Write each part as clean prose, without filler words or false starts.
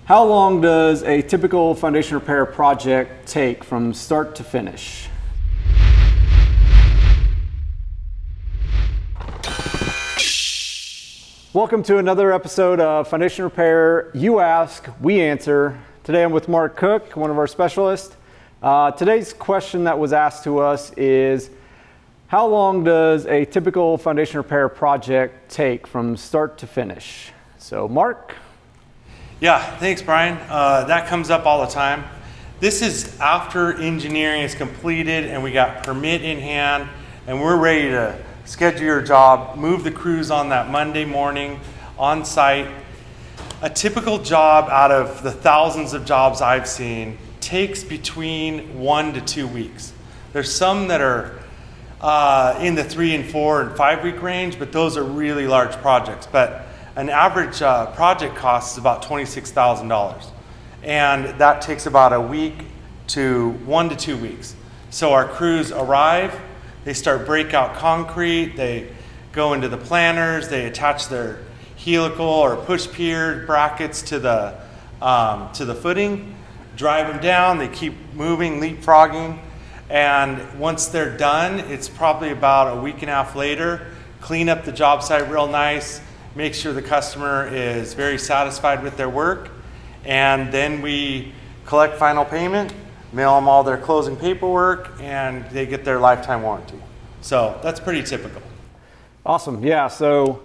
How long does a typical foundation repair project take from start to finish? Welcome to another episode of Foundation Repair. You ask, we answer. Today I'm with Mark Cook, one of our specialists. Today's question that was asked to us is, how long does a typical foundation repair project take from start to finish? So Mark? Yeah, thanks Brian. That comes up all the time. This is after engineering is completed and we got permit in hand and we're ready to schedule your job, move the crews on that Monday morning on site. A typical job out of the thousands of jobs I've seen takes between 1 to 2 weeks. There's some that are in the 3 and 4 and 5 week range, but those are really large projects. But an average project cost is about $26,000. And that takes about a week to 1 to 2 weeks. So our crews arrive, they start breakout concrete, they go into the planters, they attach their helical or push pier brackets to the footing, drive them down, they keep moving, leapfrogging, and once they're done, it's probably about a week and a half later, clean up the job site real nice, make sure the customer is very satisfied with their work, and then we collect final payment, mail them all their closing paperwork, and they get their lifetime warranty. So that's pretty typical. Awesome. Yeah, so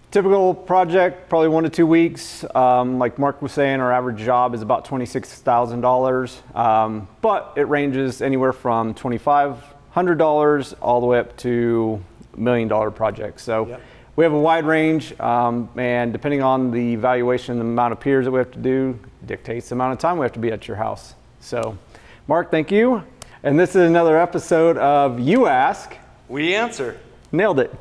typical project, probably 1 to 2 weeks. Like Mark was saying, our average job is about $26,000, but it ranges anywhere from $2,500 all the way up to $1 million projects. So yep. We have a wide range, and depending on the valuation and the amount of piers that we have to do, dictates the amount of time we have to be at your house. So Mark, thank you. And this is another episode of You Ask, We Answer. Nailed it.